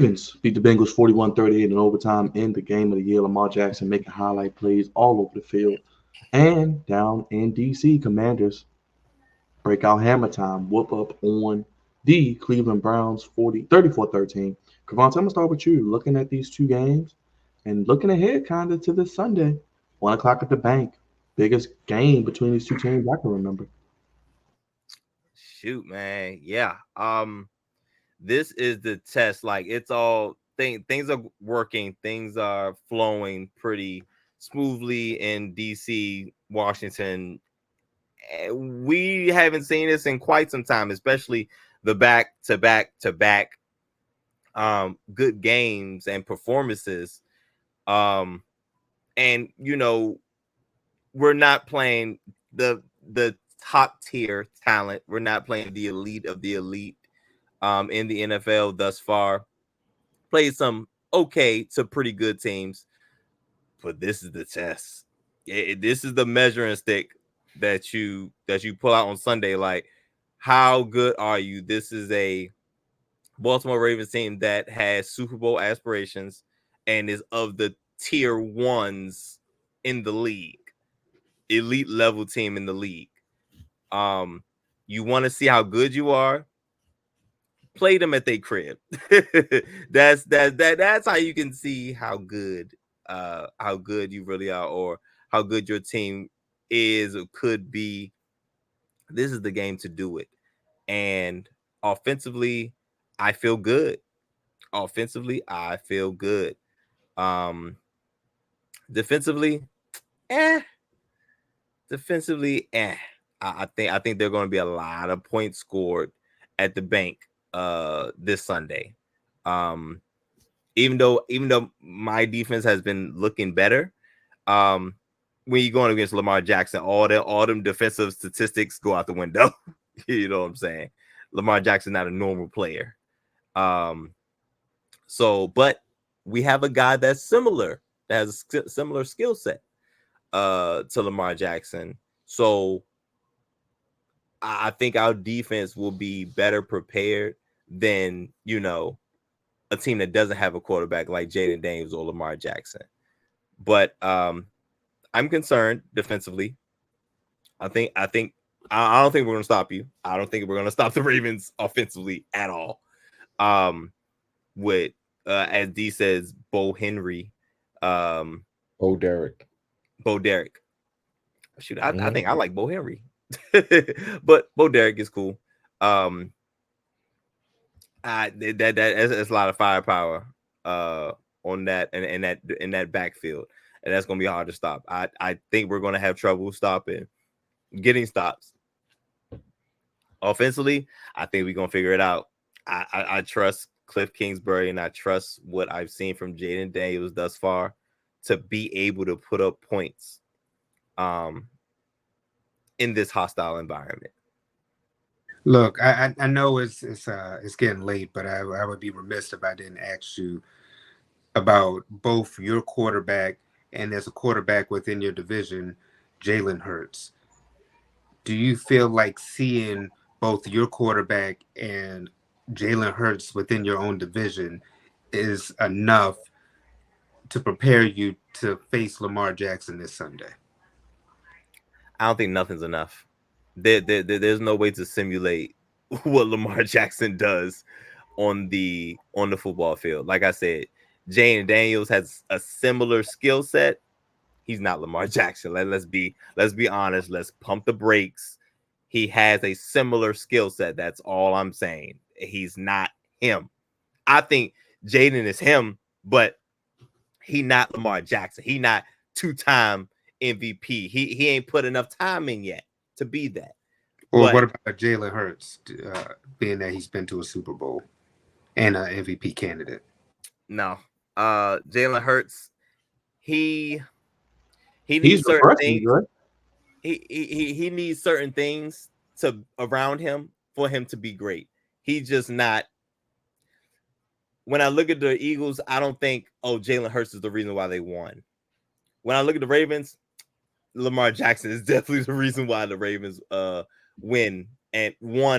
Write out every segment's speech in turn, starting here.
Ravens beat the Bengals 41-38 in overtime in the game of the year. Lamar Jackson making highlight plays all over the field. And down in DC, Commanders breakout hammer time, whoop up on the Cleveland Browns 34-13. Kavante, I'm going to start with you. Looking at these two games and looking ahead kind of to this Sunday, 1 o'clock at the bank. Biggest game between these two teams I can remember. Shoot, man. Yeah. This is the test. Like it's all things are working, things are flowing pretty smoothly in DC, Washington. We haven't seen this in quite some time, especially the back to back to back good games and performances. Um and we're not playing the top tier talent. We're not playing the elite of the elite in the NFL thus far. Played some okay to pretty good teams, but this is the test. This is the measuring stick that you pull out on Sunday. Like, how good are you? This is a Baltimore Ravens team that has Super Bowl aspirations and is of the tier ones in the league, elite level team in the league. Um, you want to see how good you are? Play them at their crib. That's how you can see how good you really are, or how good your team is or could be. This is the game to do it. And offensively, I feel good. Offensively, I feel good. Um, defensively, eh. Defensively, eh. I think there are going to be a lot of points scored at the bank this Sunday. Um, even though my defense has been looking better, um, when you're going against Lamar Jackson, all them defensive statistics go out the window. You know what I'm saying? Lamar Jackson not a normal player. Um, but we have a guy that's similar, that has a similar skill set to Lamar Jackson. So I think our defense will be better prepared than, a team that doesn't have a quarterback like Jaden Daniels or Lamar Jackson. But I'm concerned defensively. I don't think we're going to stop you. I don't think we're going to stop the Ravens offensively at all. With as D says, Bo Henry, Oh, Derek. Bo Derek. Shoot, I think I like Bo Henry, but Bo Derek is cool. That's a lot of firepower on that and in that backfield, and that's gonna be hard to stop. I think we're gonna have trouble getting stops. Offensively, I think we're gonna figure it out. I trust Cliff Kingsbury, and I trust what I've seen from Jaden Daniels thus far to be able to put up points in this hostile environment. Look, I know it's getting late, but I would be remiss if I didn't ask you about both your quarterback and as a quarterback within your division, Jalen Hurts. Do you feel like seeing both your quarterback and Jalen Hurts within your own division is enough to prepare you to face Lamar Jackson this Sunday? I don't think nothing's enough. There's no way to simulate what Lamar Jackson does on the football field. Like I said, Jane Daniels has a similar skill set. He's not Lamar Jackson. Let's be honest. Let's pump the brakes. He has a similar skill set. That's all I'm saying. He's not him. I think Jaden is him, but he not Lamar Jackson. He not two-time MVP. He ain't put enough time in yet to be that. Or But what about Jalen Hurts, being that he's been to a Super Bowl and an MVP candidate? no, Jalen Hurts, he He's needs certain regressing, things. right? He needs certain things to around him for him to be great. He's just not. When I look at the Eagles, I don't think, Jalen Hurts is the reason why they won. When I look at the Ravens, Lamar Jackson is definitely the reason why the Ravens won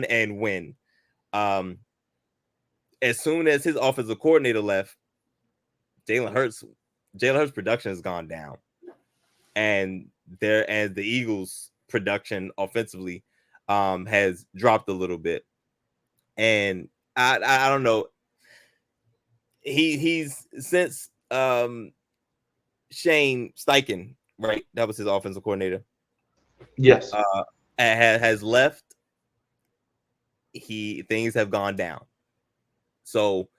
and win. Um, as soon as his offensive coordinator left, Jalen Hurts production has gone down, and the Eagles production offensively has dropped a little bit, and I don't know. He's since Shane Steichen, right? That was his offensive coordinator. Yes. Has left. Things have gone down. So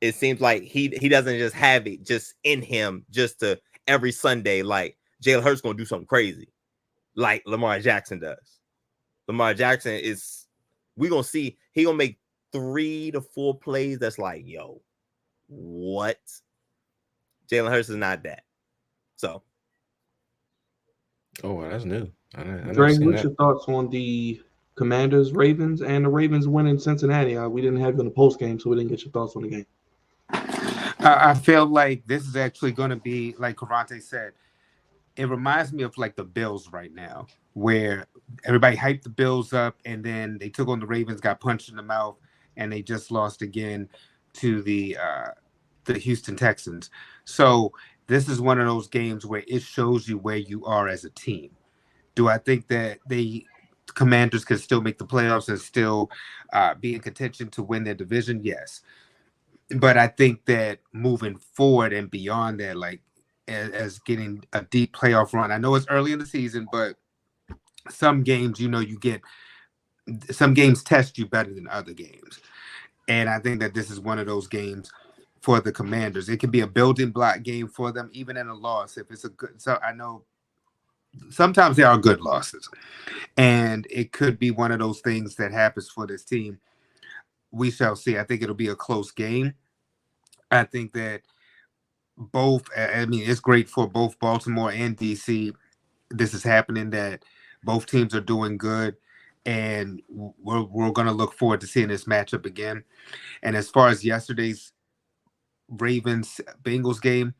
it seems like he doesn't just have it just in him just to every Sunday like Jalen Hurts gonna do something crazy like Lamar Jackson does. Lamar Jackson is we gonna see he gonna make 3 to 4 plays that's like yo what Jalen Hurts is not that. So Oh, well, that's new. I never Dre, seen what's that. your thoughts on the Commanders, Ravens, and the Ravens winning Cincinnati? We didn't have you in the post game, so we didn't get your thoughts on the game. I feel like this is actually going to be, like Karate said, it reminds me of like the Bills right now, where everybody hyped the Bills up and then they took on the Ravens, got punched in the mouth, and they just lost again to the Houston Texans. So this is one of those games where it shows you where you are as a team. Do I think that the Commanders can still make the playoffs and still be in contention to win their division? Yes. But I think that moving forward and beyond that, like as getting a deep playoff run, I know it's early in the season, but some games, you get some games test you better than other games. And I think that this is one of those games for the Commanders. It can be a building block game for them, even in a loss. If it's a good, so I know sometimes there are good losses, and it could be one of those things that happens for this team. We shall see. I think it'll be a close game. I think that I mean, it's great for both Baltimore and DC. This is happening that both teams are doing good, and we're going to look forward to seeing this matchup again. And as far as yesterday's Ravens Bengals game,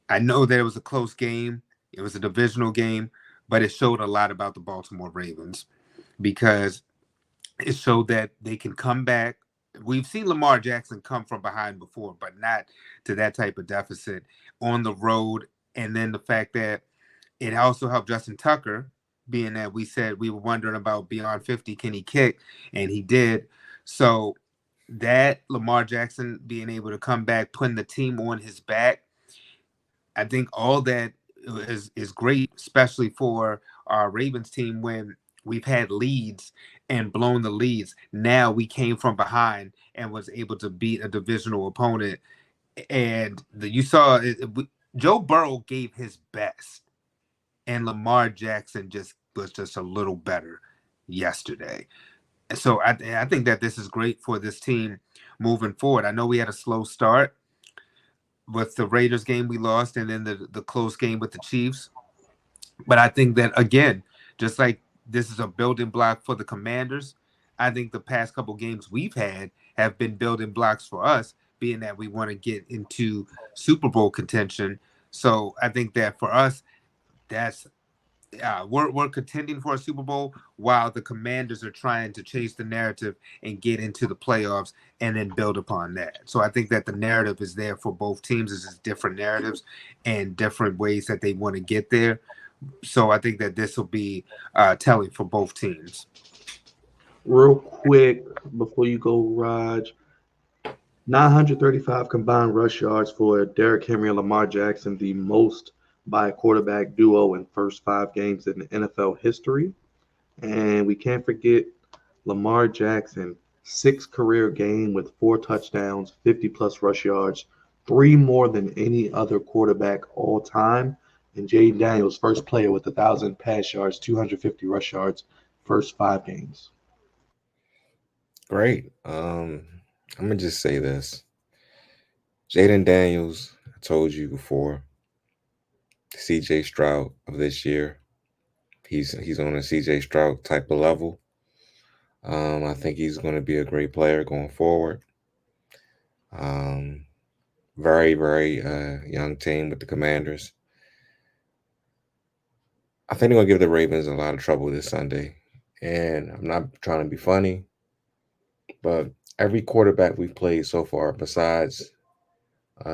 I know that it was a close game. It was a divisional game, but it showed a lot about the Baltimore Ravens because it showed that they can come back. We've seen Lamar Jackson come from behind before, but not to that type of deficit on the road. And then the fact that it also helped Justin Tucker, being that we said we were wondering about beyond 50, can he kick? And he did. So that Lamar Jackson being able to come back, putting the team on his back, I think all that is great, especially for our Ravens team when we've had leads and blown the leads. Now we came from behind and was able to beat a divisional opponent. And you saw Joe Burrow gave his best, and Lamar Jackson just was just a little better yesterday. And so I think that this is great for this team moving forward. I know we had a slow start with the Raiders game we lost, and then the close game with the Chiefs. But I think that again, just like this is a building block for the Commanders, I think the past couple games we've had have been building blocks for us, being that we want to get into Super Bowl contention. So I think that for us, that's we're contending for a Super Bowl while the Commanders are trying to chase the narrative and get into the playoffs and then build upon that. So I think that the narrative is there for both teams. It's just different narratives and different ways that they want to get there. So I think that this will be telling for both teams. Real quick before you go, Raj, 935 combined rush yards for Derrick Henry and Lamar Jackson, the most by a quarterback duo in first 5 games in the NFL history. And we can't forget Lamar Jackson, 6 career game with 4 touchdowns, 50 plus rush yards, 3 more than any other quarterback all time. And Jaden Daniels, first player with 1,000 pass yards, 250 rush yards, first 5 games. Great. I'm gonna just say this. Jaden Daniels, I told you before, CJ Stroud of this year. He's on a CJ Stroud type of level. I think he's going to be a great player going forward. Um, very, very young team with the Commanders. I think they're going to give the Ravens a lot of trouble this Sunday. And I'm not trying to be funny, but every quarterback we've played so far, besides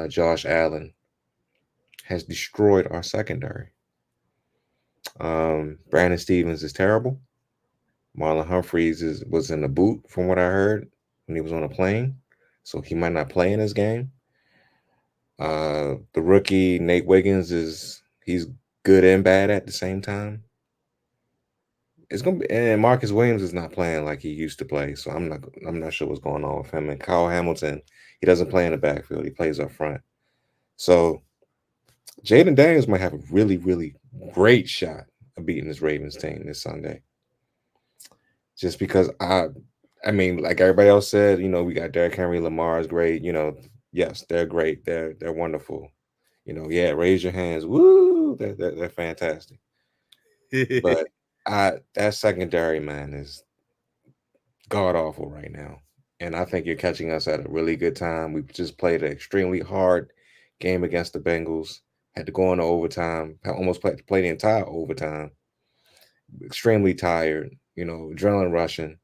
Josh Allen, has destroyed our secondary. Brandon Stevens is terrible. Marlon Humphreys was in the boot, from what I heard, when he was on a plane, so he might not play in this game. The rookie Nate Wiggins he's good and bad at the same time. It's gonna be, and Marcus Williams is not playing like he used to play, so I'm not sure what's going on with him. And Kyle Hamilton, he doesn't play in the backfield; he plays up front. So Jaden Daniels might have a really, really great shot of beating this Ravens team this Sunday. Just because I mean, like everybody else said, we got Derrick Henry, Lamar is great. Yes, they're great. They're wonderful. Yeah, raise your hands. Woo, they're fantastic. But that secondary, man, is god awful right now. And I think you're catching us at a really good time. We just played an extremely hard game against the Bengals. Had to go into overtime. Almost play the entire overtime. Extremely tired. Adrenaline rushing.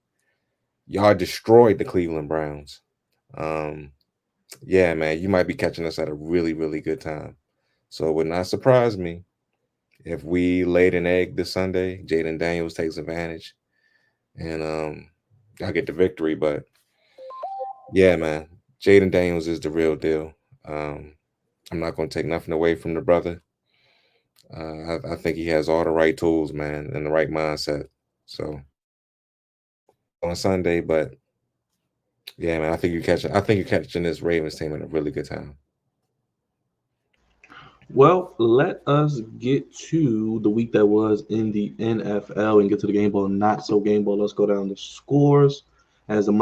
Y'all destroyed the Cleveland Browns. Um, yeah, man, you might be catching us at a really, really good time. So it would not surprise me if we laid an egg this Sunday. Jaden Daniels takes advantage, and I get the victory. But yeah, man, Jaden Daniels is the real deal. Um, I'm not going to take nothing away from the brother. I think he has all the right tools, man, and the right mindset. So on Sunday, but yeah, man, I think you're catching. I think you're catching this Ravens team at a really good time. Well, let us get to the week that was in the NFL and get to the game ball, not so game ball. Let's go down the scores as the Monday